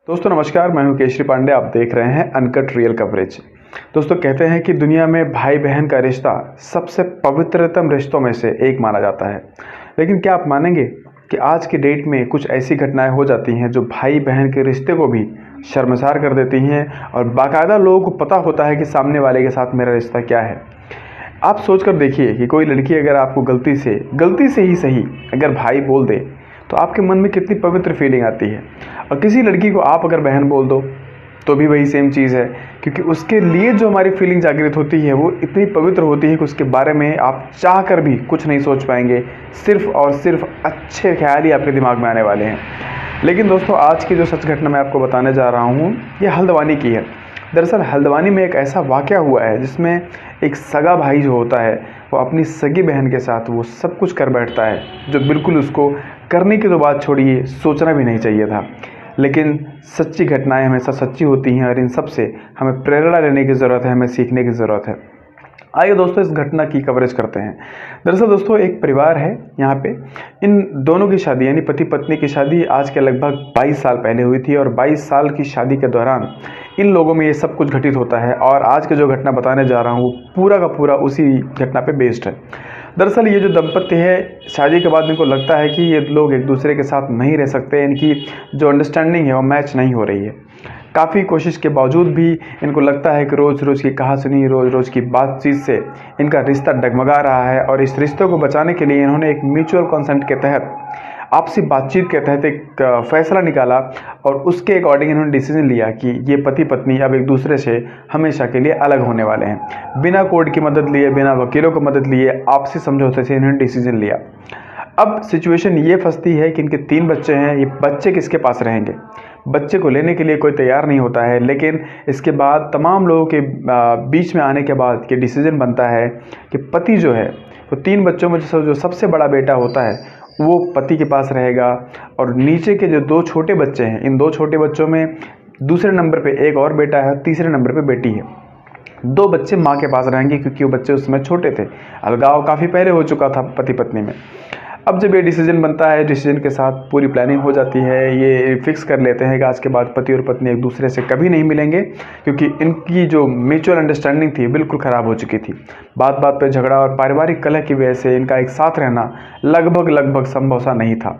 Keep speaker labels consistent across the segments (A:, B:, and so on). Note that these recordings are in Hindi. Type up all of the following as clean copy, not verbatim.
A: दोस्तों नमस्कार, मैं हूं केशरी पांडे। आप देख रहे हैं अनकट रियल कवरेज। दोस्तों कहते हैं कि दुनिया में भाई बहन का रिश्ता सबसे पवित्रतम रिश्तों में से एक माना जाता है। लेकिन क्या आप मानेंगे कि आज की डेट में कुछ ऐसी घटनाएं हो जाती हैं जो भाई बहन के रिश्ते को भी शर्मसार कर देती हैं और बाकायदा लोगों को पता होता है कि सामने वाले के साथ मेरा रिश्ता क्या है। आप सोच कर देखिए कि कोई लड़की अगर आपको गलती से ही सही अगर भाई बोल दे तो आपके मन में कितनी पवित्र फीलिंग आती है, और किसी लड़की को आप अगर बहन बोल दो तो भी वही सेम चीज़ है, क्योंकि उसके लिए जो हमारी फीलिंग जागृत होती है वो इतनी पवित्र होती है कि उसके बारे में आप चाह कर भी कुछ नहीं सोच पाएंगे। सिर्फ और सिर्फ अच्छे ख्याल ही आपके दिमाग में आने वाले हैं। लेकिन दोस्तों आज की जो सच घटना मैं आपको बताने जा रहा हूँ ये हल्द्वानी की है। दरअसल हल्द्वानी में एक ऐसा वाक़या हुआ है जिसमें एक सगा भाई जो होता है वो अपनी सगी बहन के साथ वो सब कुछ कर बैठता है जो बिल्कुल उसको करने की तो बात छोड़िए, सोचना भी नहीं चाहिए था। लेकिन सच्ची घटनाएं हमेशा सच्ची होती हैं और इन सब से हमें प्रेरणा लेने की ज़रूरत है, हमें सीखने की ज़रूरत है। आइए दोस्तों इस घटना की कवरेज करते हैं। दरअसल दोस्तों एक परिवार है यहाँ पे, इन दोनों की शादी यानी पति पत्नी की शादी आज के लगभग 22 साल पहले हुई थी, और 22 साल की शादी के दौरान इन लोगों में ये सब कुछ घटित होता है। और आज के जो घटना बताने जा रहा हूँ वो पूरा का पूरा उसी घटना पे बेस्ड है। दरअसल ये जो दंपत्ति है, शादी के बाद इनको लगता है कि ये लोग एक दूसरे के साथ नहीं रह सकते, इनकी जो अंडरस्टैंडिंग है वो मैच नहीं हो रही है। काफ़ी कोशिश के बावजूद भी इनको लगता है कि रोज़ रोज़ की कहासुनी, रोज़ रोज़ की बातचीत से इनका रिश्ता डगमगा रहा है, और इस रिश्ते को बचाने के लिए इन्होंने एक म्यूचुअल कंसेंट के तहत, आपसी बातचीत के तहत एक फ़ैसला निकाला, और उसके अकॉर्डिंग इन्होंने डिसीजन लिया कि ये पति पत्नी अब एक दूसरे से हमेशा के लिए अलग होने वाले हैं। बिना कोर्ट की मदद लिए, बिना वकीलों की मदद लिए, आपसी समझौते से इन्होंने डिसीजन लिया। अब सिचुएशन ये फंसती है कि इनके 3 बच्चे हैं, ये बच्चे किसके पास रहेंगे? बच्चे को लेने के लिए कोई तैयार नहीं होता है। लेकिन इसके बाद तमाम लोगों के बीच में आने के बाद ये डिसीजन बनता है कि पति जो है वो 3 बच्चों में जो सबसे बड़ा बेटा होता है वो पति के पास रहेगा, और नीचे के जो 2 छोटे बच्चे हैं, इन 2 छोटे बच्चों में दूसरे नंबर पे एक और बेटा है, तीसरे नंबर पे बेटी है। 2 बच्चे माँ के पास रहेंगे क्योंकि वो बच्चे उस समय छोटे थे, अलगाव काफ़ी पहले हो चुका था पति पत्नी में। अब जब ये डिसीजन बनता है, डिसीजन के साथ पूरी प्लानिंग हो जाती है, ये फिक्स कर लेते हैं कि आज के बाद पति और पत्नी एक दूसरे से कभी नहीं मिलेंगे, क्योंकि इनकी जो म्यूचुअल अंडरस्टैंडिंग थी बिल्कुल ख़राब हो चुकी थी। बात बात पे झगड़ा और पारिवारिक कलह की वजह से इनका एक साथ रहना लगभग संभव सा नहीं था।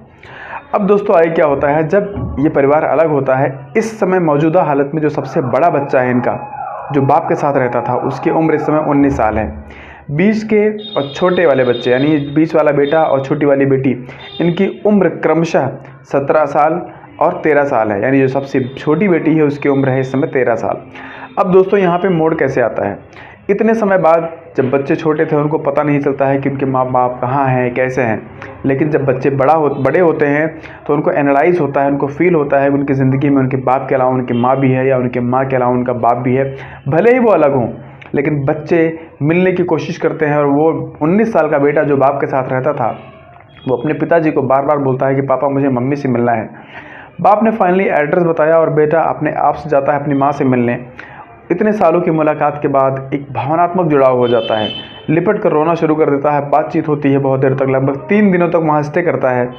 A: अब दोस्तों आगे क्या होता है, जब ये परिवार अलग होता है, इस समय मौजूदा हालत में जो सबसे बड़ा बच्चा है इनका, जो बाप के साथ रहता था, उसकी उम्र इस समय 19 साल है। बीच के और छोटे वाले बच्चे यानी बीच वाला बेटा और छोटी वाली बेटी, इनकी उम्र क्रमशः 17 साल और 13 साल है, यानी जो सबसे छोटी बेटी है उसकी उम्र है इस समय 13 साल। अब दोस्तों यहाँ पे मोड़ कैसे आता है? इतने समय बाद जब बच्चे छोटे थे उनको पता नहीं चलता है कि उनके माँ बाप कहाँ हैं, कैसे हैं। लेकिन जब बच्चे बड़े होते हैं तो उनको एनालाइज होता है, उनको फील होता है कि उनकी ज़िंदगी में उनके बाप के अलावा उनकी माँ भी है, या उनके माँ के अलावा उनका बाप भी है। भले ही वो अलग हों, लेकिन बच्चे मिलने की कोशिश करते हैं। और वो 19 साल का बेटा जो बाप के साथ रहता था, वो अपने पिताजी को बार बार बोलता है कि पापा मुझे मम्मी से मिलना है। बाप ने फाइनली एड्रेस बताया और बेटा अपने आप से जाता है अपनी माँ से मिलने। इतने सालों की मुलाकात के बाद एक भावनात्मक जुड़ाव हो जाता है, लिपट कर रोना शुरू कर देता है। बातचीत होती है बहुत देर तक, लगभग 3 दिनों तक वहाँ स्टे करता है।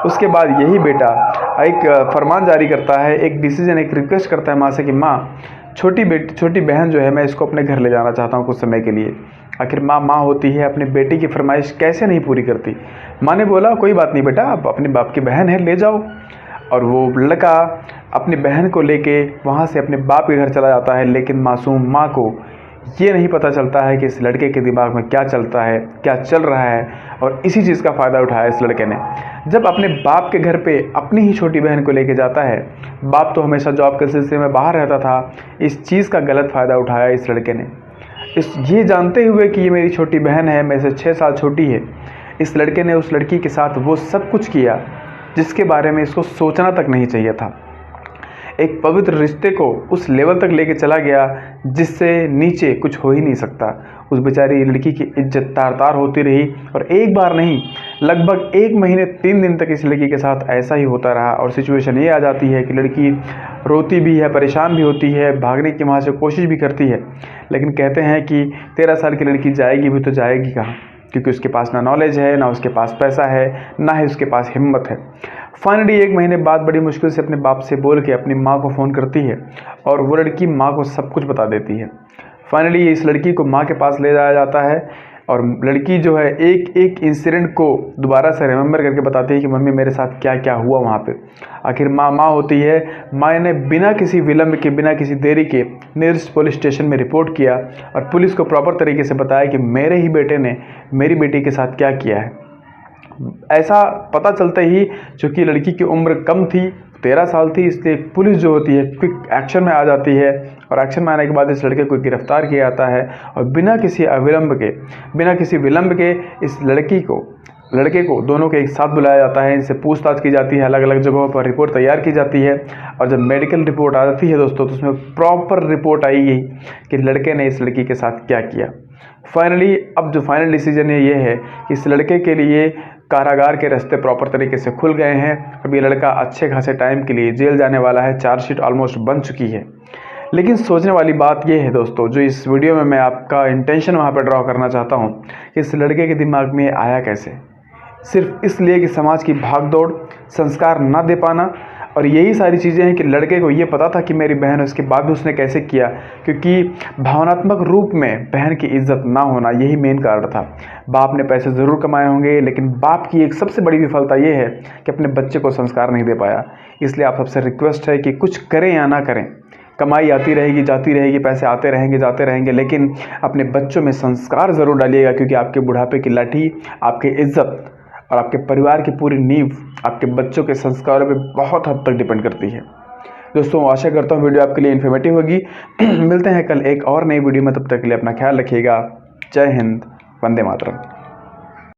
A: उसके बाद यही बेटा एक फरमान जारी करता है, एक डिसीजन, एक रिक्वेस्ट करता है माँ से कि माँ, छोटी बहन जो है मैं इसको अपने घर ले जाना चाहता हूँ कुछ समय के लिए। आखिर माँ होती है, अपने बेटी की फरमाइश कैसे नहीं पूरी करती। माँ ने बोला कोई बात नहीं बेटा, आप अपने बाप की बहन है, ले जाओ। और वो लड़का अपनी बहन को लेके वहाँ से अपने बाप के घर चला जाता है। लेकिन मासूम माँ को ये नहीं पता चलता है कि इस लड़के के दिमाग में क्या चलता है, क्या चल रहा है, और इसी चीज़ का फ़ायदा उठाया इस लड़के ने। जब अपने बाप के घर पे अपनी ही छोटी बहन को लेके जाता है, बाप तो हमेशा जॉब के सिलसिले में बाहर रहता था, इस चीज़ का गलत फ़ायदा उठाया इस लड़के ने। ये जानते हुए कि ये मेरी छोटी बहन है, मेरे से 6 साल छोटी है, इस लड़के ने उस लड़की के साथ वो सब कुछ किया जिसके बारे में इसको सोचना तक नहीं चाहिए था। एक पवित्र रिश्ते को उस लेवल तक लेके चला गया जिससे नीचे कुछ हो ही नहीं सकता। उस बेचारी लड़की की इज्जत तार होती रही, और एक बार नहीं लगभग 1 महीने 3 दिन तक इस लड़की के साथ ऐसा ही होता रहा। और सिचुएशन ये आ जाती है कि लड़की रोती भी है, परेशान भी होती है, भागने की वहाँ से कोशिश भी करती है। लेकिन कहते हैं कि 13 साल की लड़की जाएगी भी तो जाएगी कहाँ। क्योंकि उसके पास ना नॉलेज है, ना उसके पास पैसा है, ना ही उसके पास हिम्मत है। फाइनली 1 महीने बाद बड़ी मुश्किल से अपने बाप से बोल के अपनी माँ को फ़ोन करती है और वो लड़की माँ को सब कुछ बता देती है। फाइनली इस लड़की को माँ के पास ले जाया जाता है और लड़की जो है एक एक इंसिडेंट को दोबारा से रिमेंबर करके बताती है कि मम्मी मेरे साथ क्या क्या हुआ वहाँ पे। आखिर माँ होती है। माँ ने बिना किसी विलंब के, बिना किसी देरी के नियरेस्ट पुलिस स्टेशन में रिपोर्ट किया और पुलिस को प्रॉपर तरीके से बताया कि मेरे ही बेटे ने मेरी बेटी के साथ क्या किया है। ऐसा पता चलते ही, चूँकि लड़की की उम्र कम थी, 13 साल थी, इसलिए पुलिस जो होती है क्विक एक्शन में आ जाती है और एक्शन में आने के बाद इस लड़के को गिरफ्तार किया जाता है और बिना किसी विलंब के इस लड़के को दोनों के एक साथ बुलाया जाता है। इनसे पूछताछ की जाती है, अलग अलग जगहों पर रिपोर्ट तैयार की जाती है और जब मेडिकल रिपोर्ट आ जाती है दोस्तों, तो उसमें प्रॉपर रिपोर्ट आई यही कि लड़के ने इस लड़की के साथ क्या किया। फाइनली अब जो फाइनल डिसीजन है ये है कि इस लड़के के लिए कारागार के रास्ते प्रॉपर तरीके से खुल गए हैं। अब ये लड़का अच्छे खासे टाइम के लिए जेल जाने वाला है। चार्जशीट ऑलमोस्ट बन चुकी है। लेकिन सोचने वाली बात यह है दोस्तों, जो इस वीडियो में मैं आपका इंटेंशन वहाँ पर ड्रॉ करना चाहता हूँ कि इस लड़के के दिमाग में आया कैसे, सिर्फ इसलिए कि समाज की भागदौड़, संस्कार ना दे पाना और यही सारी चीज़ें हैं कि लड़के को ये पता था कि मेरी बहन है, उसके बाद भी उसने कैसे किया, क्योंकि भावनात्मक रूप में बहन की इज्जत ना होना यही मेन कारण था। बाप ने पैसे ज़रूर कमाए होंगे, लेकिन बाप की एक सबसे बड़ी विफलता ये है कि अपने बच्चे को संस्कार नहीं दे पाया। इसलिए आप सबसे रिक्वेस्ट है कि कुछ करें या ना करें, कमाई आती रहेगी जाती रहेगी, पैसे आते रहेंगे जाते रहेंगे, लेकिन अपने बच्चों में संस्कार ज़रूर डालिएगा, क्योंकि आपके बुढ़ापे की लाठी, आपकी इज्जत और आपके परिवार की पूरी नींव आपके बच्चों के संस्कारों पे बहुत हद तक डिपेंड करती है। दोस्तों आशा करता हूँ वीडियो आपके लिए इन्फॉर्मेटिव होगी। मिलते हैं कल एक और नई वीडियो में, तब तक के लिए अपना ख्याल रखिएगा। जय हिंद, वंदे मातरम।